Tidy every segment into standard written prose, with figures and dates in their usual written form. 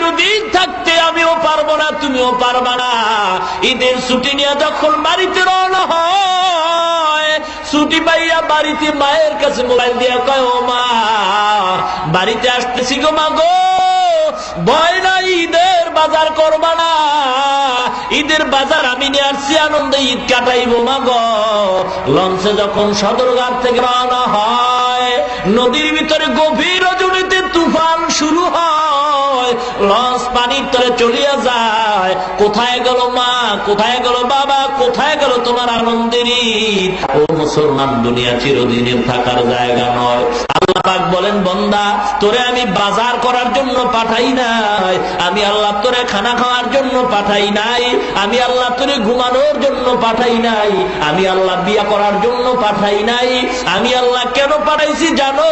চিরদিন থাকতে আমিও পারবো না, তুমিও পারবা না। ঈদের ছুটি নিয়ে যখন বাড়িতে রওনা হয়, ছুটি পাইয়া বাড়িতে মায়ের কাছে মোবাইল দিয়া কয়, ও মা, বাড়িতে আসতেছি গো মা গো, ভয় নাই, ঈদের বাজার করবা না? ঈদের বাজার আমি নিয়ে আসছি, আনন্দে ঈদ কাটাইবো মা গো। লঞ্চে যখন সদরঘাট থেকে রওনা হয়, নদীর ভিতরে গভীর রজনীতে তুফান শুরু হয়, লঞ্চ পানির তলে চলিয়া যায়। কোথায় গেল মা, কোথায় গেল বাবা, কোথায় গেল তোমার আনন্দের ঈদ? ও মুসলমান, দুনিয়া চিরদিনের থাকার জায়গা নয়। আল্লাহ পাক বলেন, বান্দা, তোরে আমি বাজার করার জন্য পাঠাই নাই, আমি আল্লাহ তোরে খানা খাওয়ার জন্য পাঠাই নাই, আমি আল্লাহ তোরে ঘুমানোর জন্য পাঠাই নাই, আমি আল্লাহ বিয়া করার জন্য পাঠাই নাই। আমি আল্লাহ কেন পাঠাইছি জানো?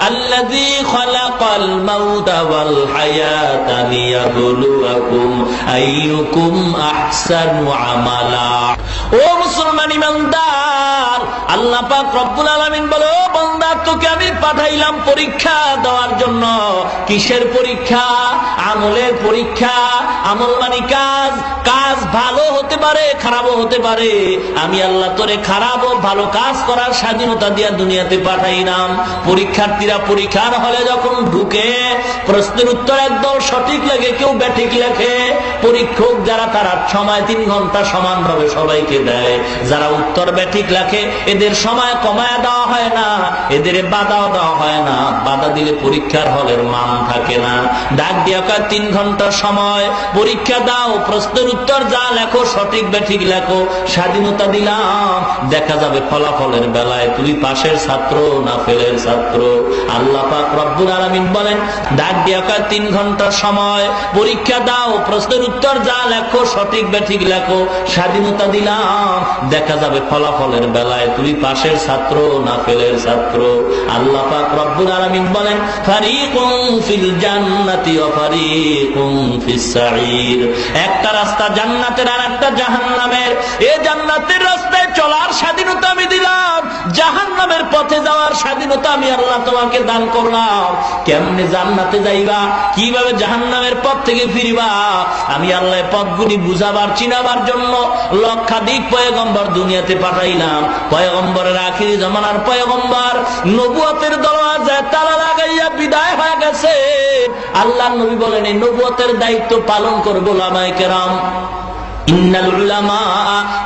আল্লাযী খালাকাল মাউতা ওয়াল হায়াতা লিয়াবলুয়াকুম আইয়ুকুম আহসানু আমালা। ও মুসলমান ইমানদার, আল্লাহ পাক রব্বুল আলামিন বলে, ও বান্দা, তোকে আমি পাঠাইলাম পরীক্ষা দেওয়ার জন্য। কিসের পরীক্ষা? আমলের পরীক্ষা। আমল মানে কাজ। কাজ ভালো হতে পারে, খারাপও হতে পারে। আমি আল্লাহ তোরে খারাপ ও ভালো কাজ করার স্বাধীনতা দিয়া দুনিয়াতে পাঠাইলাম। পরীক্ষার্থীরা পরীক্ষার হলে যখন ঢুকে, প্রশ্নের উত্তর একদল সঠিক লাগে, কেউ ব্যাঠিক লেখে। পরীক্ষক যারা, তারা সময় 3 ঘন্টা সমানভাবে সবাইকে দেয়। যারা উত্তর ব্যাঠিক লেখে, এদের সময় কমায় দেওয়া হয় না, এদের বাধাও দেওয়া হয় না। বাধা দিলে পরীক্ষার হলের মান থাকে না। ডাক দিয়া কয়, 3 ঘন্টা সময়, পরীক্ষা দাও, প্রশ্নের উত্তর যা লেখো সঠিক ব্যাঠিক লেখো, স্বাধীনতা দিলাম। দেখা যাবে ফলাফলের বেলায় তুমি পাশের ছাত্র না ফেলের ছাত্র। আল্লাহ পাক রব্বুল আলামিন বলেন, ডাক দিয়া কয়, 3 ঘন্টা সময়, পরীক্ষা দাও, প্রশ্নের উত্তর যা লেখো সঠিক ব্যাঠিক লেখো, স্বাধীনতা দিলাম। দেখা যাবে ফলাফলের বেলায় তুমি পাশের ছাত্র না ফেলের ছাত্র। আল্লাহ পাক রব্বুল আলামিন বলেন, ফারিকুন ফিল জান্নাতি ওয়া ফারিকুন ফিস সাঈর। একটা রাস্তা জান্নাতের আর একটা জাহান্নামের। এই জান্নাতের রাস্তায় চলার স্বাধীনতা আমি দিলাম, জাহান্নামের পথে যাওয়ার স্বাধীনতা আমি আল্লাহ তোমাকে দান করলাম। কেমনে জান্নাতে যাইবা, কিভাবে জাহান্নামের পথ থেকে ফিরবা, আমি আল্লাহ পথগুলি বুঝাবার, চিনাবার জন্য লক্ষাধিক পয়গম্বর দুনিয়াতে পাঠাইলাম। পয়গম্বরের আখিরি জামানার পয়গম্বর নবুয়তের দরওয়াজায় তালা লাগাইয়া বিদায় হয়ে গেছে। আল্লাহর নবী বলেন, এই নবুয়তের দায়িত্ব পালন করবে উলামায়ে কেরাম। ইন্নাল উলামা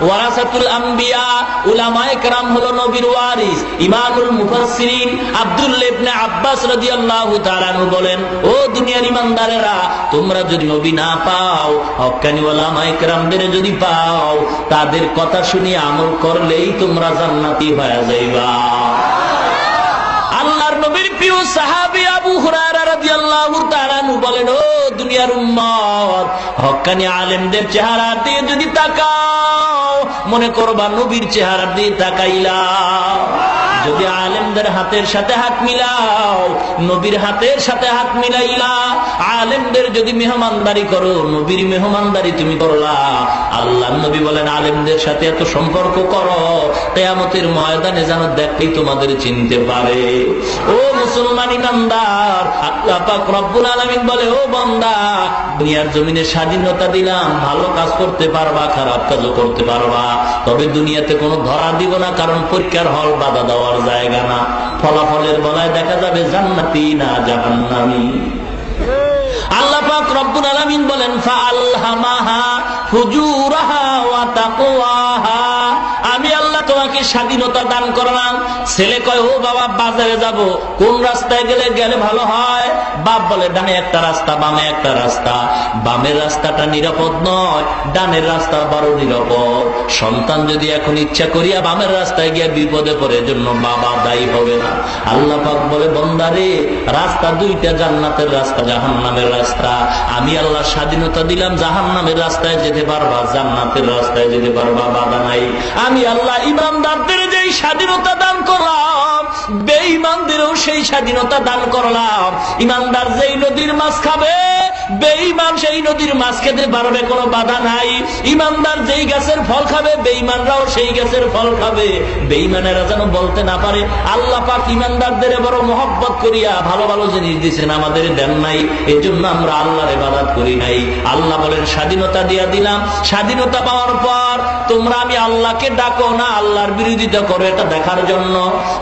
ওয়ারাসাতুল আম্বিয়া। উলামায়ে কেরাম হলো নবীর ওয়ারিস। ইমামুল মুফাসসিরিন আব্দুল্লাহ ইবনে আব্বাস রাদিয়াল্লাহু তাআলা আনহু বলেন, ও দুনিয়ার ইমানদারেরা, তোমরা যদি নবী না পাও, হক্কানি উলামায়ে কেরামদের যদি পাও, তাদের কথা শুনে আমল করলেই তোমরা জান্নাতি হয়ে যাইবা। আল্লাহর নবীর প্রিয় সাহাবী আবু হুরায়রা রাদিয়াল্লাহু তাআলা আনহু বলেন, ও দুনিয়ার উম্মত, হক্কানি আলেমদের চেহারা দিয়ে যদি তাকাও, মনে করবা নবীর চেহারা দিয়ে তাকাইলা। যদি আলেমদের হাতের সাথে হাত মিলাও, নবীর হাতের সাথে হাত মিলাইলা। আলেমদের যদি মেহমানদারি করো, নবীর মেহমানদারি তুমি করলা। আল্লাহ নবী বলেন, আলেমদের সাথে এত সম্পর্ক করো, কিয়ামতের ময়দানে যেন দেখলেই তোমাদের চিনতে পারে। ও মুসলমান ইমানদার, আল্লাহ পাক রব্বুল আলামিন বলে, ও বান্দা, দুনিয়ার জমিনে স্বাধীনতা দিলাম, ভালো কাজ করতে পারবা, খারাপ কাজও করতে পারবা, তবে দুনিয়াতে কোনো ধরা দিব না, কারণ পরীক্ষার হল বাধা দেওয়ার জায়গা না। ফলাফলের বেলায় দেখা যাবে জান্নাতি না জাহান্নামী। আল্লাহ পাক রব্বুল আলামিন বলেন, ফাআলহামাহা ফুজুরাহা ওয়া তাকওয়াহা। আমি আল্লাহ তোমাকে স্বাধীনতা দান করলাম। ছেলে কয়, ও বাবা, বাজারে যাব, কোন রাস্তায় গেলে ভালো হয়? বাপ বলে, ডানে একটা রাস্তা, বামে একটা রাস্তা। বামের রাস্তাটা নিরাপদ নয়, ডানের রাস্তা বড় নিরাপদ। সন্তান যদি এখন ইচ্ছা করিয়া বামের রাস্তায় গিয়া বিপদে পড়ে, জন্য বাবা দায়ী হবে না। আল্লাহ পাক বলে, বান্দারে, রাস্তা দুইটা, জান্নাতের রাস্তা, জাহান্নামের রাস্তা। আমি আল্লাহ স্বাধীনতা দিলাম, জাহান্নামের রাস্তায় যেতে পারবা, জান্নাতের রাস্তায় যেতে পারবা, বাধা নাই। আমি আল্লাহ ইমানদারদের যে যেই স্বাধীনতা দান করলাম, বেঈমানদেরও সেই স্বাধীনতা দান করলাম। ইমানদার যেই নদীর মাছ খাবে, বেঈমান সেই নদীর মাছ খেতে পারবে, কোনো বাধা নাই। ইমানদার যেই গাছের ফল খাবে, বেঈমানরাও সেই গাছের ফল খাবে। বেঈমানেরা যেন বলতে না পারে আল্লাহ পাক ইমানদারদের বড় মহব্বত করিয়া ভালো ভালো জিনিস দিয়েছেন, আমাদের দেন নাই, এজন্য আমরা আল্লাহর ইবাদত করি নাই। আল্লাহ বলেন স্বাধীনতা দিয়া দিলাম, স্বাধীনতা পাওয়ার পর তোমরা আমি আল্লাহকে ডাকো না আল্লাহর বিরোধিতা করো, এটা দেখার জন্য।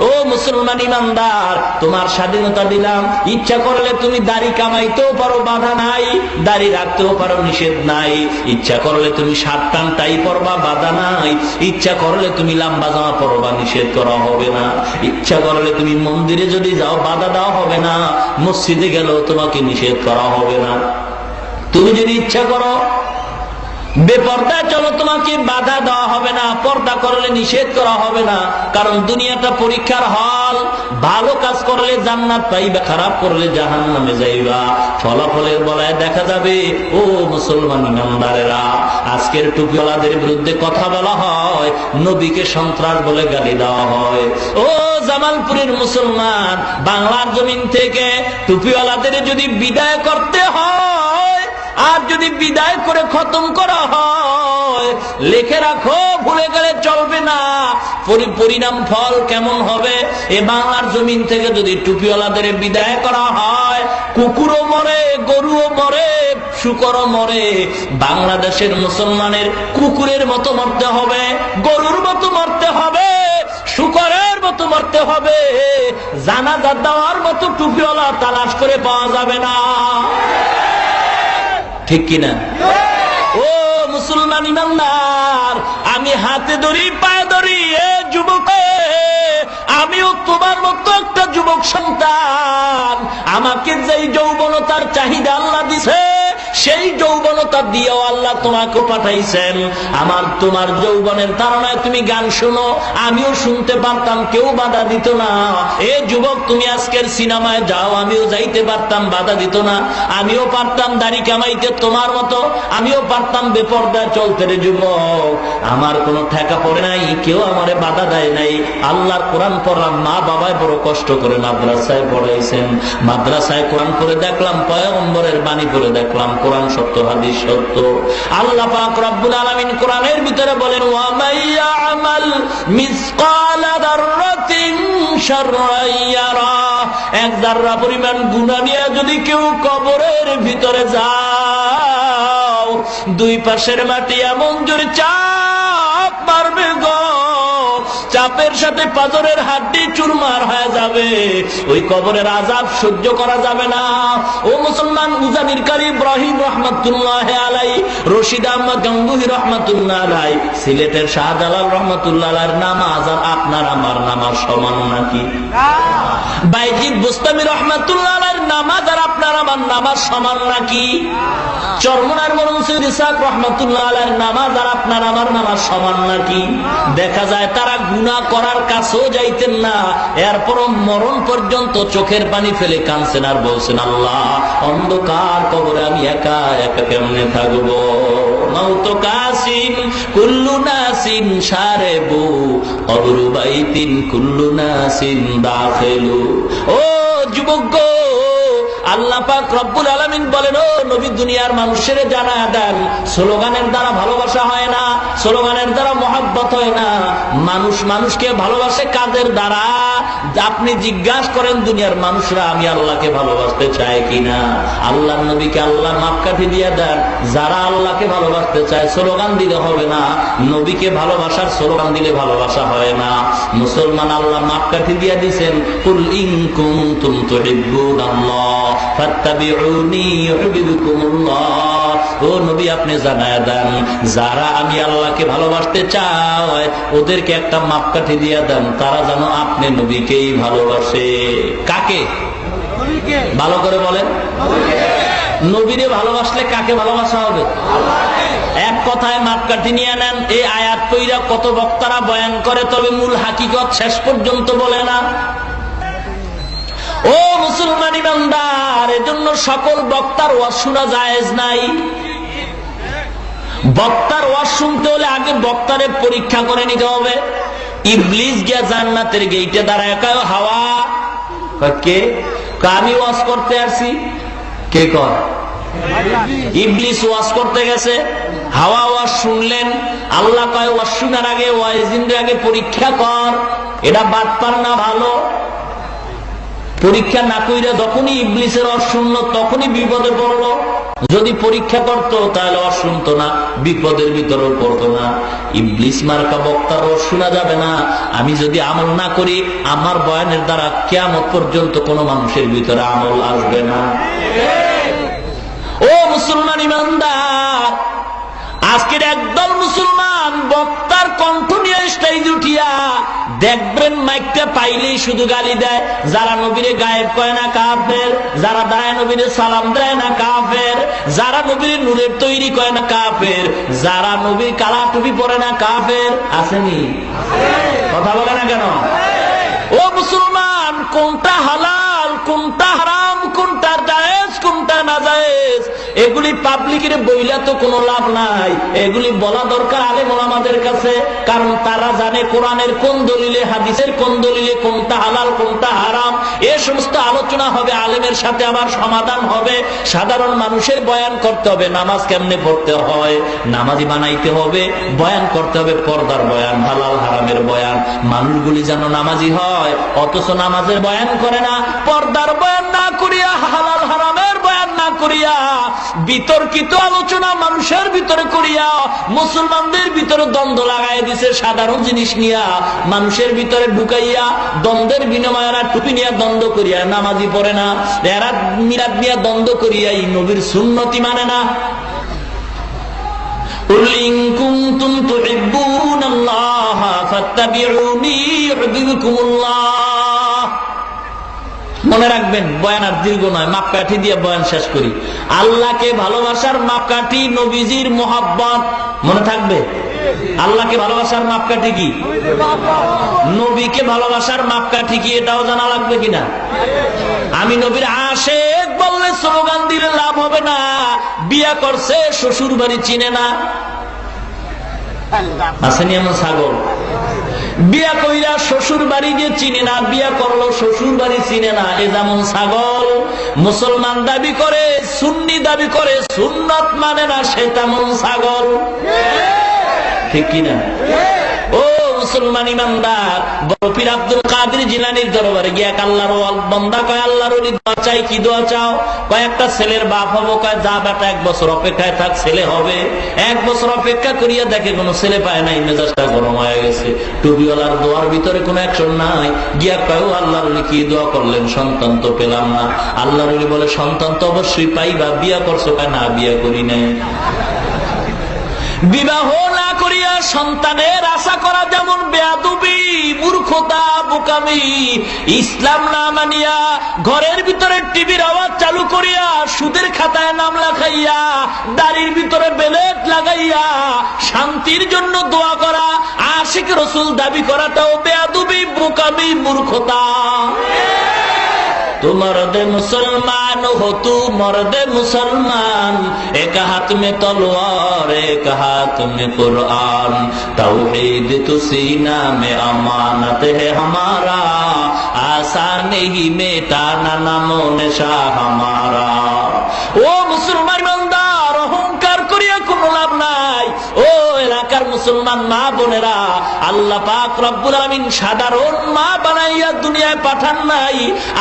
ও মুসলমান ইমানদার, তোমার স্বাধীনতা দিলাম, ইচ্ছা করলে তুমি দাড়ি কামাইতেও পারো, বাধা নাই, দাড়ি রাখতেও পারো, নিষেধ নাই। ইচ্ছা করলে তুমি শার্ট প্যান্ট টাই পরবা, বাধা নাই। ইচ্ছা করলে তুমি লম্বা জামা পরবা, নিষেধ করা হবে না। ইচ্ছা করলে তুমি মন্দিরে যদি যাও, বাধা দেওয়া হবে না। মসজিদে গেলেও তোমাকে নিষেধ করা হবে না। তুমি যদি ইচ্ছা করো বেপর্দা চলো, তোমাকে বাধা দেওয়া হবে না, পর্দা করলে নিষেধ করা হবে না। কারণ দুনিয়াটা পরীক্ষার হল, ভালো কাজ করলে জান্নাত পাইবা, খারাপ করলে জাহান্নামে যাইবা। ফলাফলের বলায় দেখা যাবে। ও মুসলমান ইমানদারেরা, আজকের টুপিওয়ালাদের বিরুদ্ধে কথা বলা হয়, নবীকে সন্ত্রাস বলে গালি দেওয়া হয়। ও জামালপুরের মুসলমান, বাংলার জমিন থেকে টুপিওয়ালাদের যদি বিদায় করতে হয়, আর যদি বিদায় করে খতম করা হয়, লিখে রাখো, ভুলে গেলে চলবে না। পরিণাম ফল কেমন হবে? এ বাংলার জমিন থেকে যদি টুপিওয়ালাদের বিদায় করা হয়, কুকুরও মরে, গরুও মরে, শুকরও মরে। বাংলাদেশের মুসলমানের কুকুরের মতো মরতে হবে, গরুর মতো মরতে হবে, শুকরের মতো মরতে হবে। জানাজা দেওয়ার মতো টুপিওয়ালা তালাশ করে পাওয়া যাবে না, ঠিক কিনা? ও মুসলমান ইমানদার, আমি হাতে ধরি, পায়ে ধরি, এ যুবক, আমিও তোমার মতো একটা যুবক সন্তান। আমাকে যেই যৌবনতার চাহিদা আল্লাহ দিছে, সেই যৌবনতা দিয়েও আল্লাহ তোমাকে পাঠাইছেন। আমার তোমার যৌবনের ধারণায় তুমি গান শোনো, আমিও শুনতে পারতাম, কেউ বাধা দিত না। এ যুবক, তুমি আজকের সিনেমায় যাও, আমিও যাইতে পারতাম, বাধা দিত না। আমিও পারতাম দাড়ি কামাইতে তোমার মতো, আমিও পারতাম বেপর্দায় চলতে। রে যুবক, আমার কোনো ঠেকা পড়ে নাই, কেউ আমারে বাধা দেয় নাই। আল্লাহর কোরআন পড়লাম, মা বাবায় বড় কষ্ট করে মাদ্রাসায় পড়াইছেন, মাদ্রাসায় কোরআন পড়ে দেখলাম, পয়গম্বরের বাণী পড়ে দেখলাম, কোরআন সত্য, হাদিস সত্য। আল্লাহ পাক রব্বুল আলামিন কোরআনের ভিতরে বলেন, ওয়া মাইয়া আমাল মিসকালা দাররাতিন শাররান ইয়ারা। এক যাররা পরিমাণ গুনাহ নিয়ে যদি কেউ কবরের ভিতরে যাও, দুই পাশের মাটি এমন জোরে চাপ মারবে গো, চাপের সাথে পাথরের হাড্ডি চুরমার হয়ে যাবে। ওই কবরের আযাব সহ্য করা যাবে না। ও মুসলমান, উজানির কারি ইব্রাহিম রহমাতুল্লাহ আলাইহি, রশিদ আহমদ গঙ্গুহি রহমাতুল্লাহ আলাইহি, সিলেটের শাহজালাল রহমাতুল্লাহ আলাইহির নামাজ আর আপনার আমার নামাজ সমান নাকি? বাইজিদ বুস্তামি রহমাতুল্লাহ আলাইহির নামাজ আর আপনার আমার নামাজ সমান নাকি? চরমনার মরহুম ইসাক রহমাতুল্লাহ আলাইহির নামাজ আর আপনার আমার নামাজ সমান নাকি? দেখা যায় তারা গুনাহ করার কাছেও যাইতেন না, এরপরও মরণ পর্যন্ত চোখের পানি ফেলে কাঁদছেন আর বলছেন, আল্লাহ, অন্ধকার কবরে আমি একা একা কেমনে থাকবো? মাউত কাসিন কুল্লু নাসিন শারেবু কবরু বাইতিন কুল্লু নাসিন দাখিলু। ও যুবক, আল্লাহ পাক রব্বুল আলামিন বলেন, ও নবী, দুনিয়ার মানুষের জানায়া দেন, স্লোগানের দ্বারা ভালোবাসা হয় না, স্লোগানের দ্বারা মহব্বত হয় না। মানুষ মানুষকে ভালোবাসে কাজের দ্বারা। আপনি জিজ্ঞাসা করেন দুনিয়ার মানুষরা আমি আল্লাহকে ভালোবাসতে চাই কিনা? আল্লাহর নবীকে আল্লাহ মাপকাঠি দিয়ে দেন। যারা আল্লাহকে ভালোবাসতে চায় স্লোগান দিলে হবে না, নবীকে ভালোবাসার স্লোগান দিলে ভালোবাসা হয় না। মুসলমান আল্লাহ মাপকাঠি দিয়ে দিয়েছেন, কুল ইন কুনতুম তুহিব্বুনাল্লাহ ফাত্তাবিউনি ইউহিব্বুকুমুল্লাহ। ও নবী, আপনি জানায়া দেন, যারা আমি আল্লাহকে ভালোবাসতে চায় ওদেরকে একটা মাপকাঠি দিয়ে দেন, তারা যেন আপনি নবীকেই ভালোবাসে। কাকে? ভালো করে বলেন। নবীরে ভালোবাসলে কাকে ভালোবাসা হবে? এক কথায় মাপকাঠি নিয়ে নেন। এই আয়াত কইরা কত বক্তারা বয়ান করে, তবে মূল হাকিকত শেষ পর্যন্ত বলে না। ও মুসলমান ইমানদার, এজন্য সকল বক্তার ওয়াজ শোনা জায়েজ নাই। বক্তার ওয়াজ শুনতে হলে আগে বক্তারে পরীক্ষা করে নিতে হবে। ইবলিস গিয়া জান্নাতের গেইটে দাঁড়ায় কয় হাওয়া, কে? আমি ওয়াজ করতে আসছি। কে কয়? ইবলিস ওয়াজ করতে গেছে, হাওয়া ওয়াজ শুনলেন। আল্লাহ কয় ওয়াজ শোনার আগে, ওয়াইজিনদের আগে পরীক্ষা কর, এটা বাটপার না ভালো। পরীক্ষা না কইরা যখনই ইবলিসের ওয়াজ শুনলো তখনই বিপদে পড়লো। যদি পরীক্ষা করতো তাহলে ওয়াজ শুনতো না, বিপদের ভিতরেও পড়তো না। ইবলিস মার্কা বক্তার ওয়াজ শোনা যাবে না। আমি যদি আমল না করি, আমার বয়ানের দ্বারা কিয়ামত পর্যন্ত কোন মানুষের ভিতরে আমল আসবে না। ও মুসলমান ইমানদার, আজকের একদল মুসলমান বক্তার কণ্ঠ নিয়ে স্টেজ উঠিয়া দেখবেন মাইকটা পাইলেই শুধু গালি দেয়। যারা নবীরে গায়েব কয় না কাফের, যারা দাঁড়ায় নবীরে সালাম দেয় না কাফের, যারা নবীরে নূরের তৈরি কয় না কাফের, যারা নবীর কালা টুপি পরে না কাফের। আসেনি? কথা বলে না কেন? ও মুসলমান, কোনটা হালাল, কোনটা হারাম, কোনটা জায়েজ, কোনটা নাজায়েজ, এগুলি পাবলিকের বইলা তো কোনো লাভ নাই। এগুলি বলা দরকার আলেম ওলামাদের কাছে, কারণ তারা জানে কোরআনের কোন দলিলে, হাদিসের কোন দলিলে কোনটা হালাল কোনটা হারাম। এ সমস্ত আলোচনা হবে, আলেমের সাথে আবার সমাধান হবে। সাধারণ মানুষের বয়ান করতে হবে, নামাজ কেমনে পড়তে হয়, নামাজি বানাইতে হবে, বয়ান করতে হবে, পর্দার বয়ান, হালাল হারামের বয়ান। মানুষগুলি যেন নামাজি হয়, অথচ নামাজের বয়ান করে না, পর্দার বয়ান না করিয়া, হালাল হারামের বয়ান না করিয়া, বিতর্কিত আলোচনা মানুষের ভিতরে করিয়া মুসলমানদের ভিতরে দ্বন্দ্ব লাগাই দিছে। সাধারণ জিনিস নিয়া মানুষের ভিতরে ঢুকাইয়া দ্বন্দ্বের বিনিময়ে এরা টুপি নিয়ে দ্বন্দ্ব করিয়া নামাজি পড়ে না, এরা মিলাদ নিয়ে দ্বন্দ্ব করিয়া এই নবীর সুন্নতি মানে না। قل إن كنتم تحبون الله فاتبعوني يحببكم الله। মনে রাখবেন, বয়ান আর দীর্ঘ নয়, মাপকাঠি দিয়ে বয়ান শেষ করি। আল্লাহকে ভালোবাসার মাপকাঠি নবীজির মোহাব্বত। মনে থাকবে? আল্লাহকে ভালোবাসার মাপকাঠি কি? নবীকে ভালোবাসার মাপকাঠি কি? এটাও জানা লাগবে কিনা? আমি নবীর আশেক বললে স্লোগান দিলে লাভ হবে না। বিয়া করছে, শ্বশুর বাড়ি চিনে না। আসেনি এমন ছাগল? বিয়া কইরা শ্বশুর বাড়ি গিয়ে চিনে না, বিয়া করলো শ্বশুর বাড়ি চিনে না, এ যেমন ছাগল। মুসলমান দাবি করে, সুন্নি দাবি করে, সুন্নত মানে না, সে তেমন ছাগল। ঠিক কিনা? ও মুসলমান ইমানদার, বড় পীর আব্দুল কাদের জিলানীর দরবারে গিয়ে এক আল্লাহর বান্দা কয়, আল্লাহর ওলি দোয়া চাই। কি দোয়া চাও? কয়েকটা ছেলের বাপ হবো। কয় যা বেটা, 1 বছর অপেক্ষায় থাক, ছেলে হবে। 1 বছর অপেক্ষা করিয়া দেখে কোনো ছেলে পায় নাই, মেজাজটা গরম হয়ে গেছে। টুপিওয়ালার দোয়ার ভিতরে কোনো অ্যাকশন নাই। গিয়া কয়, আল্লাহর ওলি কি দোয়া করলেন? সন্তান তো পেলাম না। আল্লাহর ওলি বলে, সন্তান তো অবশ্যই পাইবা। বিয়া করছো? কয় না, বিয়া করি নাই। বিবাহ না করিয়া সন্তানের আশা করা যেমন বেয়াদবি, মূর্খতা, বোকামি। ইসলাম না মানিয়া ঘরের ভিতরে টিভির আওয়াজ চালু করিয়া, সুদের খাতায় নাম লেখাইয়া, দাড়ির ভিতরে বেলেট লাগাইয়া শান্তির জন্য দোয়া করা, আশিক রসুল দাবি করাটাও বেয়াদবি, বোকামি, মূর্খতা। तू मर्द मुसलमान हो, तू मर्द मुसलमान, एक हाथ में तलवार एक हाथ में कुरान, तौहीद तो सीना में अमानत है हमारा, आसान ही मिटाना नामो निशा हमारा। ओ मुसलमान इमानदार, অহংকার করিয়া কোনো লাভ নাই। ও এলাকার মুসলমান মা বোনেরা, আল্লাহ পাক রব্বুল আলামিন সাধারণ মা বানাইয়া দুনিয়ায় পাঠান নাই।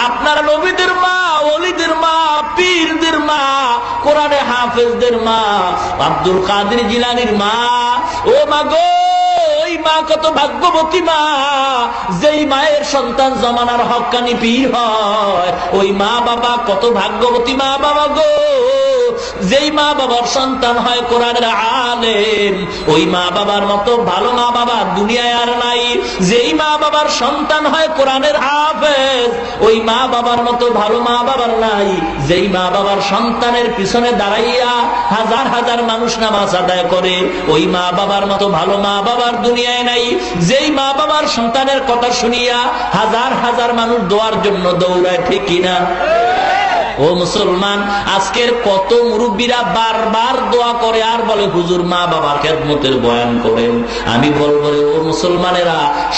আপনারা নবীদের মা, ওলিদের মা, পীরদের মা, কোরআনে হাফেজদের মা, আব্দুল কাদের জিলানীর মা। ও মা গো, ওই মা কত ভাগ্যবতী মা, যেই মায়ের সন্তান জমানার হক্কানি পীর হয়। ওই মা বাবা কত ভাগ্যবতী মা বাবা গো, যেই মা বাবার সন্তান হয় কোরআনের আলেম। ওই মা বাবার মতো ভালো মা বাবা দুনিয়ায় আর নাই। যেই মা বাবার সন্তান হয় কোরআনের হাফেজ, ওই মা বাবার মতো ভালো মা বাবার নাই। যেই মা বাবার সন্তানের পিছনে দাঁড়াইয়া হাজার হাজার মানুষ নামাজ আদায় করে, ওই মা বাবার মতো ভালো মা বাবার দুনিয়ায় নাই। যেই মা বাবার সন্তানের কথা শুনিয়া হাজার হাজার মানুষ দোয়ার জন্য দৌড়ায়, ঠিক কিনা? ও মুসলমান, আজকের কত মুরব্বীরা বারবার দোয়া করে আর বলে হুজুর মা বাবার খেদমতের বয়ান করেন। আমি বলবো ও মুসলমানেরা,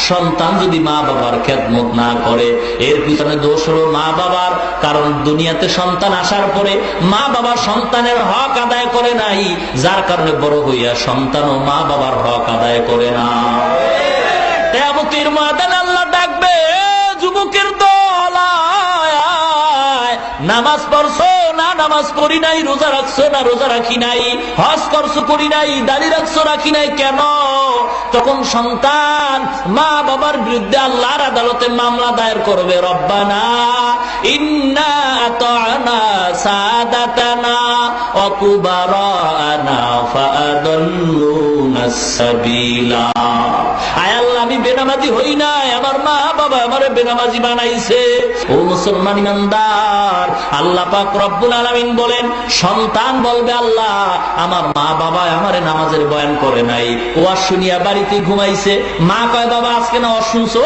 সন্তান যদি মা বাবার খেদমত না করে এর পিছনে দোষ হলো মা বাবার। কারণ দুনিয়াতে সন্তান আসার পরে মা বাবা সন্তানের হক আদায় করে নাই, যার কারণে বড় হইয়া সন্তান ও মা বাবার হক আদায় করে না। কিয়ামতের ময়দানে আল্লাহ ডাকবে, যুবকের দল নামাজ পড়ছো না নামাজ পড়ি নাই, রোজা রাখছো না রোজা রাখি নাই, হজ করছো করি নাই, দাড়ি রাখছো রাখি নাই কেন? তখন সন্তান মা বাবার বিরুদ্ধে আল্লাহর আদালতে মামলা দায়ের করবে, রব্বানা ইন্না আতা'না সাদাতানা ওয়া কুবারানা ফাআদাল্লুনাস সাবিলা। আয় আল্লাহ, আমি বেনামাজি হই নাই, আমার মা বাবা আমারে বেনামাজি বানাইছে। ও মুসলমান ইমানদার, আল্লাহ পাক রব্বুল আলামিন বলেন, সন্তান বলবে আল্লাহ আমার মা বাবা আমারে নামাজের বয়ান করে নাই, ওয়াজ শুনিয়া বাড়িতে ঘুমাইছে। মা কয় বাবা আজকে না ওয়াজ শুনছো,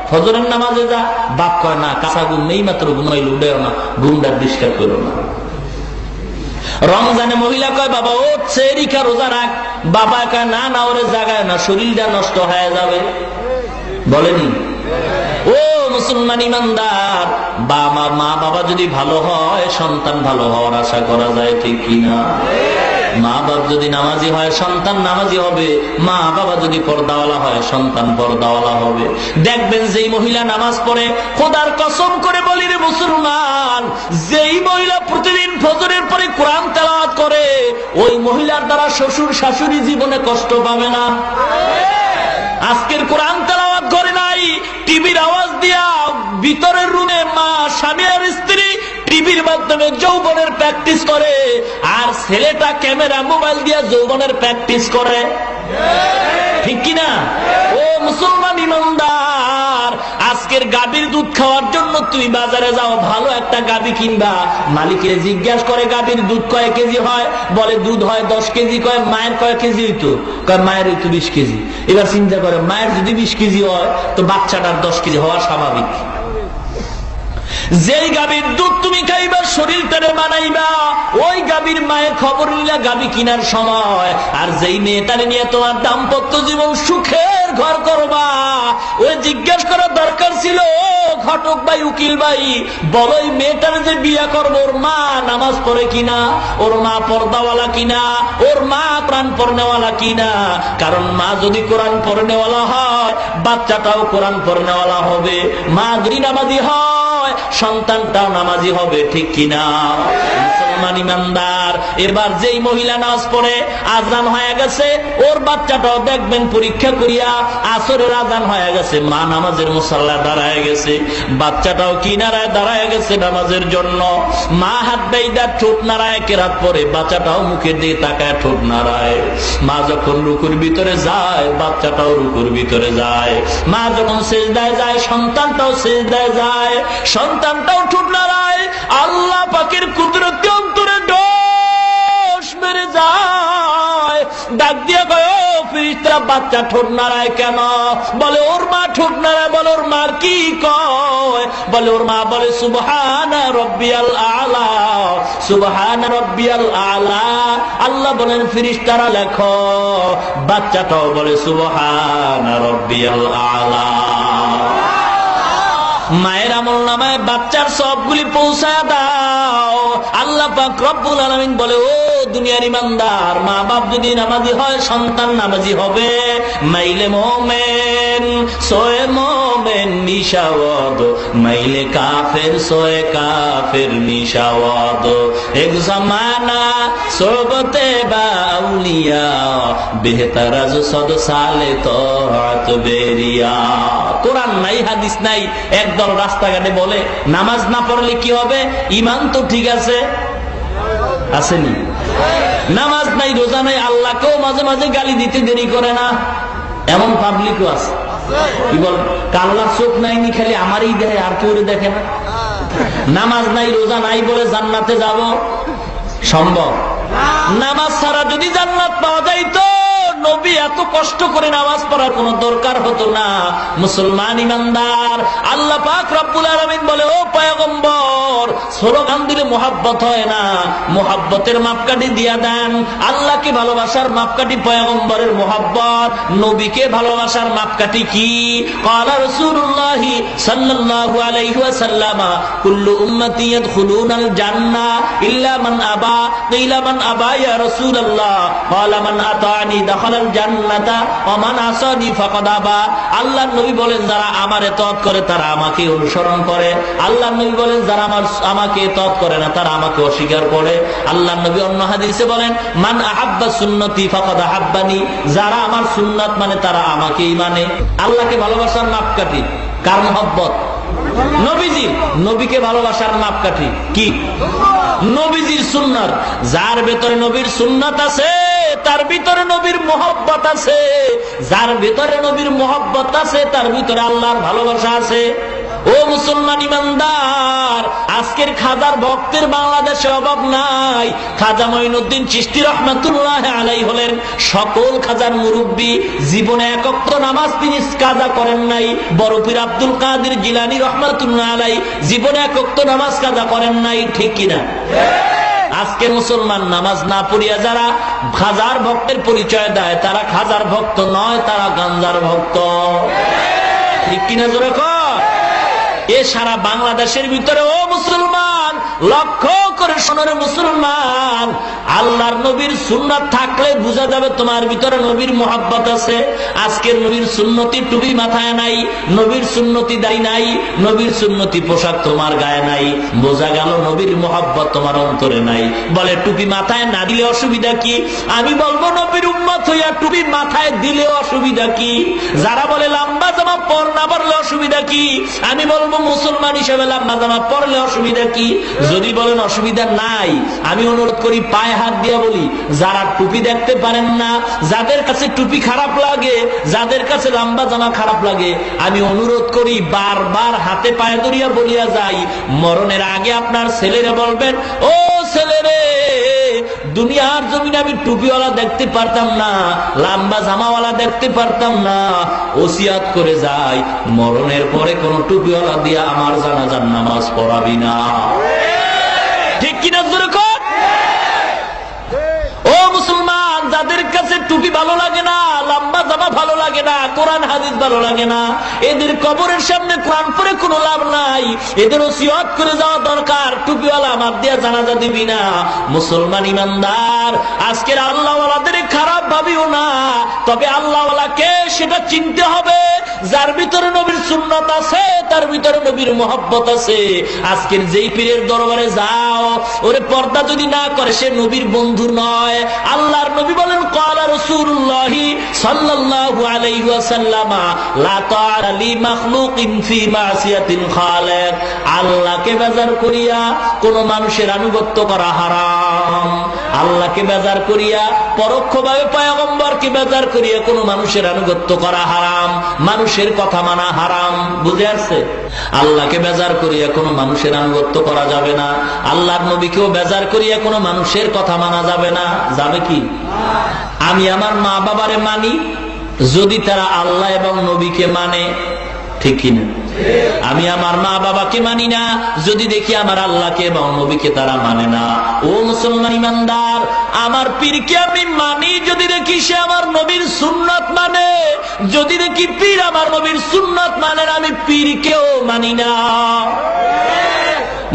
ফজরের নামাজে যা। বাপ কয় না, কাঁচা ঘুম নেই মাত্র ঘুমাইল, উঠেও না, ঘুমটা ডিস্টার্ব করো না। রমজানে মহিলা কয় বাবা ও সেরিকা রোজা রাখ, বাবা কয় না না ওরে জাগায় না, শরীরটা নষ্ট হয়ে যাবে। বলেনি? ও মুসলমান ইমানদার, বা আমার মা বাবা যদি ভালো হয় সন্তান ভালো হওয়ার আশা করা যায়, ঠিক কিনা? মা বাবা যদি নামাজি হয় সন্তান নামাজি হবে, মা বাবা যদি পর্দাওয়ালা হয় সন্তান পর্দাওয়ালা হবে। দেখবেন যেই মহিলা নামাজ পড়ে, খোদার কসম করে বলি রে মুসলমান, যেই মহিলা প্রতিদিন ফজরের পরে কোরআন তেলাওয়াত করে ওই মহিলার দ্বারা শ্বশুর শাশুড়ি জীবনে কষ্ট পাবে না। আজকের কোরআন তেলাওয়াত করে নাই, টিভির আওয়াজ দিয়া ভিতরের রুমে মা স্বামী আর স্ত্রী টিভির মাধ্যমে যৌবনের প্র্যাকটিস করে, আর ছেলেটা ক্যামেরা মোবাইল দিয়া যৌবনের প্র্যাকটিস করে, ঠিক কিনা? ও মুসলমান ইমানদার, আজকের গাভীর দুধ খাওয়ার জন্য তুমি বাজারে যাও, ভালো একটা গাভী কিনবা, মালিকের জিজ্ঞাসা করে গাভীর দুধ কয় কেজি হয়, বলে দুধ হয় 10 কেজি। কয় মায়ের কয় কেজি হইতো? কয় মায়ের হইতো 20 কেজি। এবার চিন্তা করে, মায়ের যদি 20 কেজি হয় তো বাচ্চাটার 10 কেজি হওয়া স্বাভাবিক। যেই গাভীর দুধ তুমি খাইবা, শরীরটারে বানাইবা, ওই গাভীর মায়ের খবর নিলা গাভী কিনার সময়। আর যেই মেয়েটারে নিয়ে তোমার দাম্পত্য জীবন সুখের ঘর করবা, ওই জিজ্ঞাসা করার দরকার ছিল, ঘটক ভাই উকিল ভাই বলো এই মেয়েটার যে বিয়া করবো ওর মা নামাজ পড়ে কিনা, ওর মা পর্দাওয়ালা কিনা, ওর মা কোরআন পড়নেওয়ালা কিনা। কারণ মা যদি কোরআন পড়নেওয়ালা হয় বাচ্চাটাও কোরআন পড়নেওয়ালা হবে, মা যদি নামাজি হয় সন্তানটাও নামাজি হবে, ঠিক কিনা? মুসলমান ইমানদার, এবার যেই মহিলা নামাজ পড়ে আজান হয়ে গেছে, ওর বাচ্চাটাও দেখবেন পরীক্ষা করিয়া আসরের আজান হয়ে গেছে, মা নামাজের মুসাল্লা দাঁড়ায় গেছে, বাচ্চাটাও কিনারায় দাঁড়ায় গেছে নামাজের জন্য। মা হাত বেইদা ঠোঁট নাড়ায় কেরাত পরে, বাচ্চাটাও মুখের দিকে তাকায় ঠোঁট নাড়ায়। মা যখন রুকুর ভিতরে যায় বাচ্চাটাও রুকুর ভিতরে যায়, মা যখন সেজদায় যায় সন্তানটাও সেজদায় যায়, সন্তানটাও ঠোঁট নাড়ায়। আল্লাহ পাকের কুদরতি অন্তরে ডোস মেরে যায়, ডাক দিয়া কয় ও ফেরেশতারা বাচ্চা ঠোঁট নাড়ায় কেন? বলে ওর মা ঠোঁট নাড়ায়। বলে ওর মা কি কয়? বলে ওর মা বলে সুবহানা রাব্বিয়াল আলা, সুবহানা রাব্বিয়াল আলা। আল্লাহ বলেন ফেরেশতারা লেখো, বাচ্চাটাও বলে সুবহানা রাব্বিয়াল আলা। মায়ের আমল নামায় বাচ্চার সবগুলি পৌঁছায় দাও। আল্লাহ পাক রব্বুল আলামিন বলে ও দুনিয়ার ইমানদার, মা বাপ যদি নামাজি হয় সন্তান নামাজি হবে। মাইলে মোমেন সোয়ে মোমেন নিশাওয়াদ, মাইলে কাফের সোয়ে কাফের নিশাওয়াদ। এক জামানা সোবতে বা আউলিয়া, বেহতার আজ সদ সালে তোহাত বেরিয়া। কোরআন নাই হাদিস নাই, একদল রাস্তাঘাটে বলে নামাজ না পড়লে কি হবে? ইমান তো ঠিক আছে, আসেনি? নামাজ নাই রোজা নাই, আল্লাহকেও মাঝে মাঝে গালি দিতে দেরি করে না, এমন পাবলিকও আছে। কি বল, আল্লাহর চোখ নাইনি, খালি আমারই দেখে আর কেউ দেখে না। নামাজ নাই রোজা নাই বলে জান্নাতে যাব সম্ভব? নামাজ ছাড়া যদি জান্নাত পাওয়া যাইতো নবী এত কষ্ট করে নামাজ পড়ার কোনো দরকার হতো না। মুসলমান ইমানদার, আল্লাহ পাক রব্বুল আলামিন বলে, ও পয়গম্বর, স্লোগান দিলে মোহাব্বত হয় না, মোহাব্বতের মাপকাঠি দিয়া দেন। আল্লাহকে ভালোবাসার মাপকাঠি পয়গম্বরের মোহাব্বত, নবীকে ভালোবাসার মাপকাঠি কি? ক্বালা রাসূলুল্লাহ সাল্লাল্লাহু আলাইহি ওয়াসাল্লাম, কুল্লু উম্মতি ইয়াদখুলুনাল জান্নাহ ইল্লা মান আবা। কিলা মান আবা ইয়া রাসূলুল্লাহ? ক্বালা মান আতানি দাখালাল জান্নাতা ওয়া মান আসানি ফাকাদ আবা। আল্লাহর নবী বলেন, যারা আমার ইতাআত করে তারা আমাকে অনুসরণ করে। আল্লাহর নবী বলেন, যারা আমাকে ইতাআত করে না তারা আমাকে অস্বীকার করে। আল্লাহর নবী অন্য হাদিসে বলেন, মান আহাব্বা সুন্নতি ফাকাদ আহাব্বানি। যারা আমার সুন্নাত মানে তারা আমাকেই মানে। আল্লাহকে ভালোবাসার মাপকাঠি কার মহব্বত? নবীজি। নবীকে ভালোবাসার মাপকাঠি কি? নবীজির সুন্নাত। যার ভেতরে নবীর সুন্নাত আছে তার ভিতরে নবীর মোহব্বত আছে। যার ভিতরে নবীর মোহব্বত আছে তার ভিতরে আল্লাহর ভালোবাসা আছে। ও মুসলমান ইমানদার, আজকের খাজার ভক্তের বাংলাদেশে অভাব নাই। খাজা মঈনুদ্দিন চিশতি রহমাতুল্লাহ আলাইহি হলেন সকল খাজার মুরব্বী। জীবনে এক ওয়াক্ত নামাজ তিনি কাজা করেন নাই। বড় পীর আব্দুল কাদের জিলানী রহমাতুল্লাহ আলাইহি জীবনে এক ওয়াক্ত নামাজ কাজা করেন নাই, ঠিক কিনা? আজকে মুসলমান নামাজ না পড়িয়া যারা খাজার ভক্তের পরিচয় দেয় তারা খাজার ভক্ত নয়, তারা গাঞ্জার ভক্ত, ঠিক কিনা? জোরে কর। এ সারা বাংলাদেশের ভিতরে ও মুসলমান, লক্ষ্য করে শোনো মুসলমান, আল্লাহর নবীর সুন্নাত থাকলে বোঝা যাবে তোমার ভিতরে নবীর মোহাব্বত আছে। আজকের নবীর সুন্নতি টুপি মাথায় নাই, নবীর সুন্নতি দাড়ি নাই, নবীর সুন্নতি পোশাক তোমার গায়ে নাই, বোঝা গেল নবীর মোহাব্বত তোমার অন্তরে নাই। বলে টুপি মাথায় না দিলে অসুবিধা কি? আমি বলবো নবীর উম্মত হইয়া টুপি মাথায় দিলে অসুবিধা কি? যারা বলে লম্বা জামা পর না পরলে অসুবিধা কি? আমি বলবো মুসলমান হিসেবে লম্বা জামা পরলে অসুবিধা কি? যদি বলেন অসুবিধা নাই, আমি অনুরোধ করি পায়ে হাত দিয়া বলি, যারা টুপি দেখতে পারেন না, যাদের কাছে টুপি খারাপ লাগে, যাদের কাছে লম্বা জামা খারাপ লাগে, আমি অনুরোধ করি বারবার হাতে পায়ে ধরিয়া বলিয়া যাই, মরণের আগে আপনার ছেলেরা বলবেন, ও ছেলেরে, দুনিয়ার জমিনে আমি টুপিওয়ালা দেখতে পারতাম না, লম্বা জামাওয়ালা দেখতে পারতাম না, ওসিয়াত করে যাই, মরণের পরে কোন টুপিওয়ালা দিয়া আমার জানাজার নামাজ পড়াবি না, ঠিক কিনা? জোরে কর। ও মুসলমান, যাদের কাছে টুপি ভালো লাগে না, লম্বা জামা ভালো লাগে না, কোরআন হাদিস ভালো লাগে না, এদের কবরের সামনে কোরআন পড়ে কোনো লাভ নাই। এদের ওসিয়ত করে যাওয়া দরকার, টুপিওয়ালা আমার দিয়া জানাজা দিবি না। মুসলমান ইমানদার, আজকের আল্লাহওয়ালাদের খারাপ ভাবিও না, তবে আল্লাহওয়ালাকে সেটা চিনতে হবে। যার ভিতরে নবীর সুন্নাত আছে তার ভিতরে নবীর মোহাব্বত আছে। আজকের যেই পীরের দরবারে যাও, ওরে পর্দা যদি না করে সে নবীর বন্ধু নয়। আল্লাহর নবী বলেন, ক্বালা রাসূলুল্লাহ সাল্লাল্লাহু আলাইহি ওয়াসাল্লাম, লা তাআতা লি মাখলুকিন ফি মাসিয়াতিল খালিক। আল্লাহকে বেজার করিয়া কোন মানুষের আনুগত্য করা হারাম। আল্লাহকে বেজার করিয়া, পরোক্ষভাবে পয়গম্বরকে বেজার করিয়া কোন মানুষের আনুগত্য করা হারাম, মানুষের কথা মানা হারাম। বুঝে আসছে? আল্লাহকে বেজার করিয়া কোন মানুষের আনুগত্য করা যাবে না, আল্লাহর নবীকেও বেজার করিয়া কোন মানুষের কথা মানা যাবে না। যাবে কি? আমি আমার মা বাবারে মানি যদি তারা আল্লাহ এবং নবীকে মানে, ঠিক কিনা? আমি আমার মা বাবাকে মানি না যদি দেখি আমার আল্লাহকে এবং নবীকে তারা মানে না। ও মুসলমান ইমানদার, আমার পীরকে আমি মানি যদি দেখি সে আমার নবীর সুন্নাত মানে। যদি দেখি পীর আমার নবীর সুন্নাত মানে, আমি পীরকেও মানি না।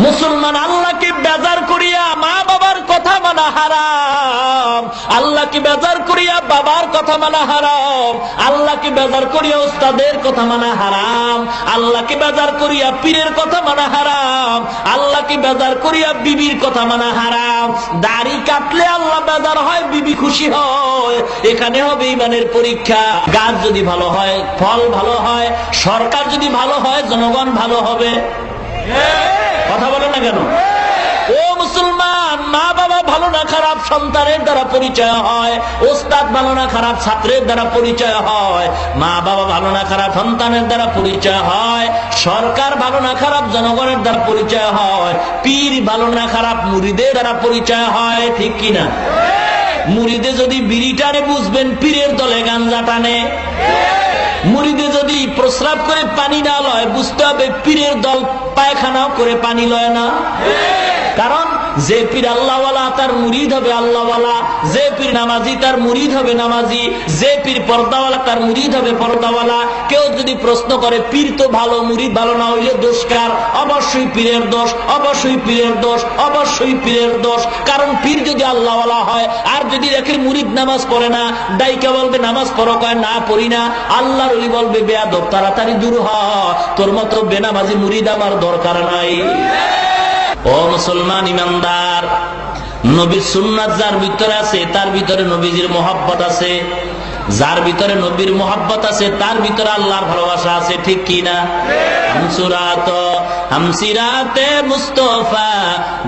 মুসলমান, আল্লাহকে বেজার করিয়া মা বাবার কথা মানা হারাম, আল্লাহকে বেজার করিয়া বাবার কথা মানা হারাম, আল্লাহকে বেজার করিয়া উস্তাদের কথা মানা হারাম, আল্লাহকে বেজার করিয়া পীরের কথা মানা হারাম, আল্লাহকে বেজার করিয়া বিবির কথা মানা হারাম। দাড়ি কাটলে আল্লাহ বেজার হয়, বিবি খুশি হয়। এখানে হবে ইমানের পরীক্ষা। গাছ যদি ভালো হয়, ফল ভালো হয়, সরকার যদি ভালো হয়, জনগণ ভালো হবে। কথা বলে না কেন? ও মুসলমান, মা বাবা ভালো না খারাপ সন্তানের দ্বারা পরিচয় হয়, ওস্তাদ ভালো না খারাপ ছাত্রের দ্বারা পরিচয় হয়, মা বাবা ভালো না খারাপ সন্তানের দ্বারা পরিচয় হয়, সরকার ভালো না খারাপ জনগণের দ্বারা পরিচয় হয়, পীর ভালো না খারাপ মুরিদের দ্বারা পরিচয় হয়। ঠিক কিনা? মুরিদে যদি বিড়ি টানে বুঝবেন পীরের দলে গাঞ্জা টানে। মুরিদে যদি প্রস্রাব করে পানি না লয় বুঝতে হবে পীরের দল পায়খানাও করে পানি লয় না। কারণ যে পীর আল্লাহওয়ালা তার মুরিদ হবে আল্লাহওয়ালা, যে পীর নামাজি তার মুরিদ হবে নামাজি, যে পীর পর্দাওয়ালা তার মুরিদ হবে পর্দাওয়ালা। কেউ যদি প্রশ্ন করে পীর তো ভালো মুরিদ ভালো না হইলে দোষ কার? অবশ্যই পীরের দোষ, অবশ্যই পীরের দোষ, অবশ্যই পীরের দোষ। কারণ পীর যদি আল্লাহওয়ালা হয় আর যদি দেখে মুরিদ নামাজ পড়ে না, ডাইকা বলবে নামাজ পড়ো, কয় না পড়ি না। আল্লাহর ওলি বলবে বেয়াদব, তাড়াতাড়ি দূর হ, তোর মতো বেনামাজি মুরিদ আমার দরকার নাই। ও মুসলমান ইমানদার, নবীর সুন্নাত যার ভিতরে আছে তার ভিতরে নবীজির মোহাব্বত আছে, যার ভিতরে নবীর মোহাব্বত আছে তার ভিতরে আল্লাহর ভালোবাসা আছে। ঠিক কি না? হামসিরাতে মুস্তফা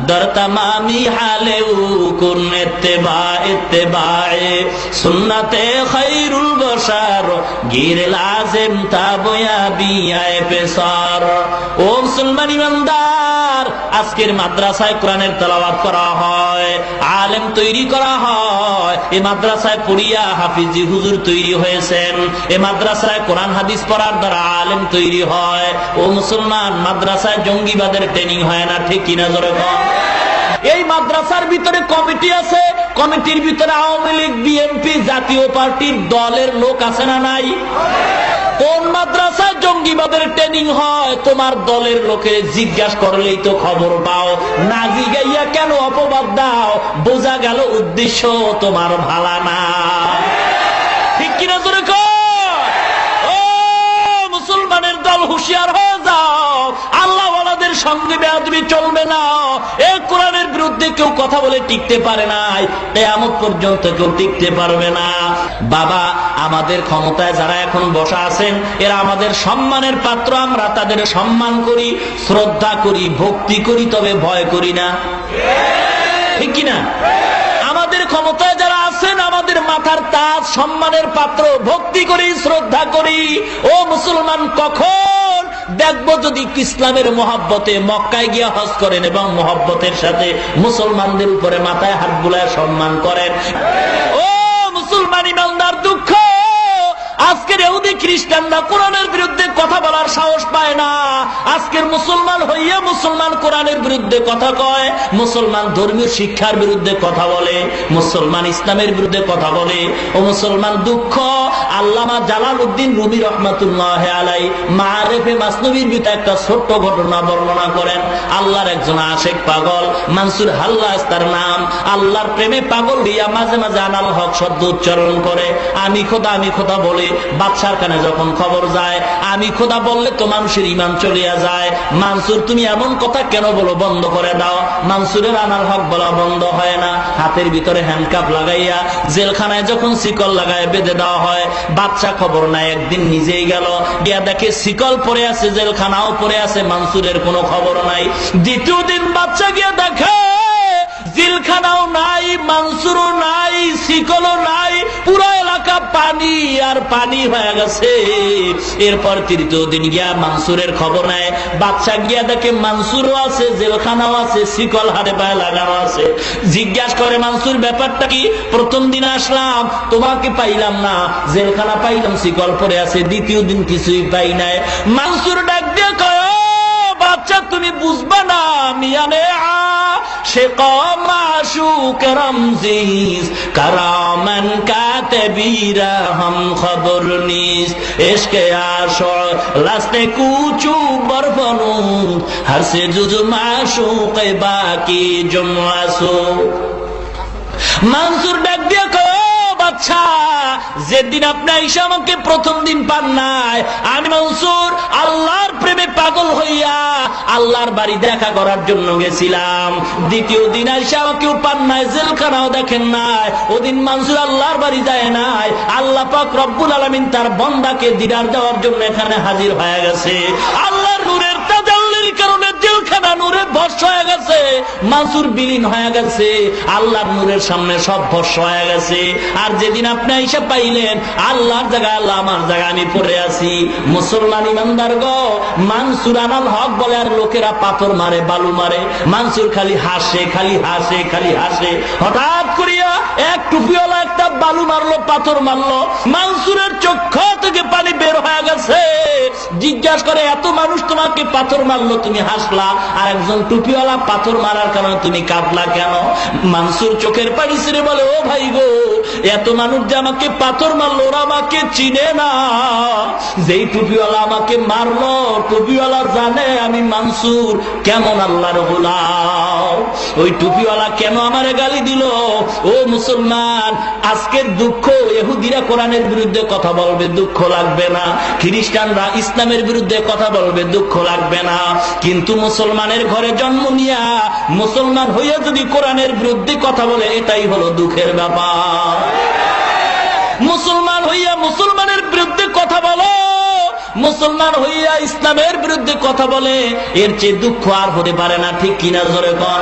দর তামামি হালে কুন ইত্তেবা ইত্তেবায়ে সুন্নতে খায়রুল বশর গির লাজিম তাবয়া বিয়ায়ে পেসার। ও মুসলমান ইমানদার, আজকের মাদ্রাসায় কোরআনের তেলাওয়াত করা হয়, আলেম তৈরি করা হয়। এই মাদ্রাসায় পড়িয়া হাফিজি হুজুর তৈরি হয়েছেন, এই মাদ্রাসায় কোরআন হাদিস পড়ার দ্বারা আলেম তৈরি হয়। ও মুসলমান, মাদ্রাসায় জঙ্গিবাদের ট্রেনিং হয় না। ঠিক কিনা জোরে বল? এই মাদ্রাসার ভিতরে কমিটি আছে, কমিটির ভিতরে আওয়ামী লীগ বিএনপি জাতীয় পার্টির দলের লোক আছে না নাই? কোন মাদ্রাসায় জঙ্গিবাদের ট্রেনিং হয় তোমার দলের লোকে জিজ্ঞাসা করলেই তো খবর পাও। না জিগাইয়া কেন অপবাদ দাও? বোঝা গেল উদ্দেশ্য তোমার ভালা না। ঠিক কিনা জোরে কর? ও মুসলমানের দল, হুঁশিয়ার হয়ে যাও, আল্লাহওয়ালাদের সঙ্গে বেয়াদবি চলবে না। এই কোরআনের বিরুদ্ধে কেউ কথা বলে টিকতে পারে নাই, কিয়ামত পর্যন্ত কেউ টিকতে পারবে না। বাবা, আমাদের ক্ষমতায় যারা এখন বসা আছেন এরা আমাদের সম্মানের পাত্র, আমরা তাদের সম্মান করি, শ্রদ্ধা করি, ভক্তি করি, তবে ভয় করি না। ঠিক কিনা? আমাদের ক্ষমতায় যারা আছেন আমাদের মাথার তাজ, সম্মানের পাত্র, ভক্তি করি, শ্রদ্ধা করি। ও মুসলমান, কখন দেখবো যদি ইসলামের মহব্বতে মক্কায় গিয়া হজ করেন এবং মহব্বতের সাথে মুসলমানদের উপরে মাথায় হাত বুলায় সম্মান করেন? ও মুসলমান ইমানদার, দুঃখ আজকের ইহুদি খ্রিস্টানরা কোরআনের বিরুদ্ধে কথা বলার সাহস পায় না। আজকের মুসলমান হইয়া মুসলমান কোরআনের বিরুদ্ধে কথা কয়, মুসলমান ধর্মীয় শিক্ষার বিরুদ্ধে কথা বলে, মুসলমান ইসলামের বিরুদ্ধে কথা বলে। ও মুসলমান, দুঃখ। আল্লামা জালালউদ্দিন রুমি রহমাতুল্লাহ আলাই মাআরিফে মাসনবীর ভিতরে একটা ছোট্ট ঘটনা বর্ণনা করেন। আল্লাহর একজন আশেক পাগল, মানসুর হাল্লাজ তার নাম, আল্লাহর প্রেমে পাগল হইয়া মাঝে মাঝে আনাল হক শব্দ উচ্চারণ করে, আমি খোদা বলে। বাদশার কানে যখন খবর যায় আমি খোদা বললে তো মানুষের ইমান চলিয়া যায়, মানসুর তুমি এমন কথা কেন বলো, বন্ধ করে দাও। মানসুরের আনাল হক বলা বন্ধ হয় না। হাতের ভিতরে হ্যান্ডকাপ লাগাইয়া জেলখানায় যখন শিকল লাগায় বেঁধে দেওয়া হয়, বাদশা খবর নাই, একদিন নিজেই গেল, গিয়া দেখে শিকল পড়ে আছে, জেলখানাও পড়ে আছে, মানসুরের কোনো খবর নাই। দ্বিতীয় দিন বাদশা গিয়া দেখে জেলখানাও নাই, মানসুরও নাই, শিকলও নাই, পুরো এলাকা পানি আর পানি হয়ে গেছে। এরপর তৃতীয় দিন গিয়া মানসুরের খবর নেয়, বাদশা গিয়া দেখে মানসুরও আছে, জেলখানাও আছে, শিকল হাতে পায়ে লাগানো আছে। জিজ্ঞাসা করে, মানসুর ব্যাপারটা কি? প্রথম দিন আসলাম তোমাকে পাইলাম না, জেলখানা পাইলাম, শিকল পড়ে আছে, দ্বিতীয় দিন কিছুই পাই নাই। মানসুর ডাক দিয়ে কয়, বাচ্চা তুমি বুঝবা না, মিয়ানে সে কমাশুক রমজিস কারামান কাতেবীরা হাম খবর নিস এশকে আশো লাস্তে কুচু বরফনু হর সে জুজ মাশুক বাকি জুমাসু। মানসুর ডাক দিয়ে কয়, বাচ্চা যেদিন আপনি আইসা আমাকে প্রথম দিন পান নাই, আমি মানসুর আল্লাহর প্রেমে পাগল হইয়া আল্লাহর বাড়ি দেখা করার জন্য গেছিলাম। দ্বিতীয় দিন আইসা আমাকেও পান নাই, জেলখানাও দেখেন নাই, ওদিন মানসুর আল্লাহর বাড়ি যায় নাই। আল্লাহ পাক রব্বুল আলামিন তার বান্দাকে দিদার দেওয়ার জন্য এখানে হাজির হয়ে গেছে। আল্লাহর নূরের তাজাল্লির কারণে জেলখানা নূরে ভস্ম হয়ে গেছে। মানসুর বিলীন হয়ে গেছে, আল্লাহর নূরের সামনে সব ভস্ম হয়ে গেছে। আর যেদিন আপনি হিসাব পাইলেন আল্লাহর জায়গায় আল্লাহ, আমার জায়গায় আমি পড়ে আছি। মুসলমান ইমানদার গো, মানসুর আনাল হক বলে আর লোকেরা পাথর মারে, বালু মারে, মানসুর খালি হাসে, খালি হাসে, খালি হাসে। হঠাৎ করিয়া এক টুপিওয়ালা একটা বালু মারলো, পাথর মারলো, মানসুরের চোখ থেকে পানি বের হয়ে গেছে। জিজ্ঞাসা করে, এত মানুষ তোমাকে পাথর মারলো, তুমি হাসলা, আর একজন টুপিওয়ালা পাথর মারার কারণে তুমি কাঁদলা কেন? মানসুর চোখের পানি ছেড়ে বলে, ও ভাই গো, এত মানুষ যে আমাকে পাথর মারলো, ওরা আমাকে চিনে না। যেই টুপিওয়ালা আমাকে মারলো, টুপিওয়ালা জানে আমি মানসুর কেমন আল্লাহর গোলাম। ওই টুপিওয়ালা কেন আমারে গালি দিল? ও মুসলমান, আজকের দুঃখ, ইহুদিরা কোরআনের বিরুদ্ধে কথা বলবে, দুঃখ লাগবে না। খ্রিস্টানরা ইসলামের বিরুদ্ধে কথা বলবে, দুঃখ লাগবে না। কিন্তু মুসলমানের ঘরে জন্ম নিয়া মুসলমান হইয়া যদি কোরআনের বিরুদ্ধে কথা বলে, এটাই হলো দুঃখের ব্যাপার। মুসলমান হইয়া মুসলমানের বিরুদ্ধে কথা বলো, মুসলমান হইয়া ইসলামের বিরুদ্ধে কথা বলে, এর চেয়ে দুঃখ আর হতে পারে না, ঠিক কিনা জোরে কোন?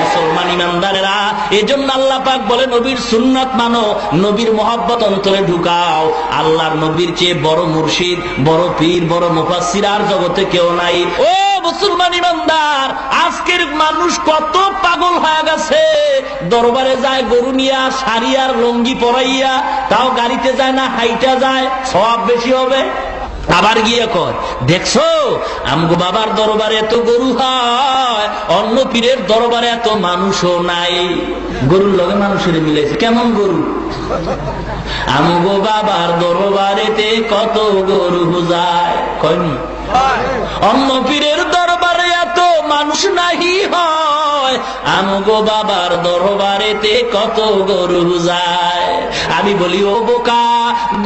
মুসলমান ইমানদারেরা, এজন্য আল্লাহ পাক বলে, নবীর সুন্নাত মানো, নবীর মহব্বত অন্তরে ঢুকাও। আল্লাহর নবীর চেয়ে বড় মুর্শিদ, বড় পীর, বড় মুফাসসির আর জগতে কেউ নাই। ও মুসলমান ইমানদার, আজকের মানুষ কত পাগল হয়ে গেছে। দরবারে যায় গরু নিয়া, শাড়ি আর লঙ্গি পরাইয়া, তাও গাড়িতে যায় না, হাইটা যায়, সওয়াব বেশি হবে। আবার গিয়ে কর, দেখছো আমগো বাবার দরবারে এত গরু হয়, অন্য পীরের দরবারে এত মানুষও নাই। গরুর লগে মানুষের মিলেছে, কেমন গরু? আমগো বাবার দরবারেতে কত গরু যায়, কয়নি? অন্য পীরের দরবারে এত মানুষ নাহি হয়, আমগো বাবার দরবারেতে কত গরু যায়। আমি বলি, ও বোকা,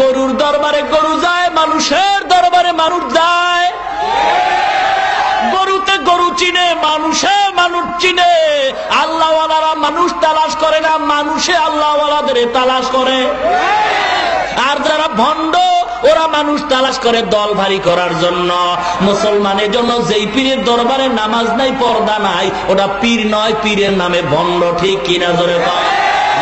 গরুর দরবারে গরু যায়, মানুষের দরবারে মানুষ যায়। গরুতে গরু চিনে, মানুষে মানুষ চিনে। আল্লাহওয়ালারা মানুষ তালাশ করে না, মানুষে আল্লাহওয়ালাদের তালাশ করে। আর যারা ভণ্ড, ওরা মানুষ তালাশ করে দল ভারী করার জন্য। মুসলমানের জন্য যেই পীরের দরবারে নামাজ নাই, পর্দা নাই, ওটা পীর নয়, পীরের নামে ভণ্ড, ঠিক কিনা জোরে কয়?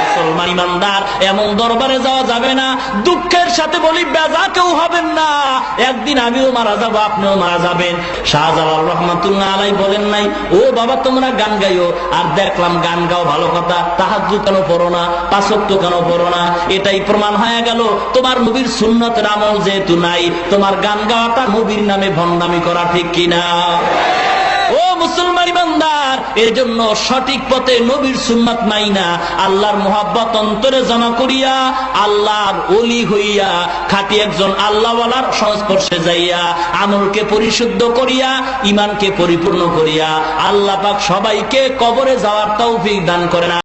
মুসলমান ইমানদার, এমন দরবারে যাওয়া যাবে না। দুঃখের সাথে বলি, বেজা কেউ হবেন না। একদিন আমিও মারা যাবো, আপনিও মারা যাবেন। শাহজালাল রহমাতুল্লাহ আলাইহি বলেন নাই, ও বাবা তোমরা গান গাইও। আর দেখলাম গান গাও ভালো কথা, তাহাজ্জুদ কেন পড়ো না, পাঁচ ওয়াক্ত কেন পড়ো না? এটাই প্রমাণ হয়ে গেল তোমার নবীর সুন্নতের আমল যেহেতু নাই, তোমার গান গাওয়াটা নবীর নামে ভণ্ডামি করা, ঠিক কিনা? ও মুসলমান ইমানদার, এর জন্য সঠিক পথে নবীর সুন্নাত মাইনা, আল্লাহর মুহাব্বত অন্তরে জমা করিয়া, আল্লাহর ওলি হইয়া, খাঁটি একজন আল্লাহওয়ালার সংস্পর্শে যাইয়া, আমলকে পরিশুদ্ধ করিয়া, ঈমানকে পরিপূর্ণ করিয়া, আল্লাহ পাক সবাইকে কবরে যাওয়ার তৌফিক দান করেন।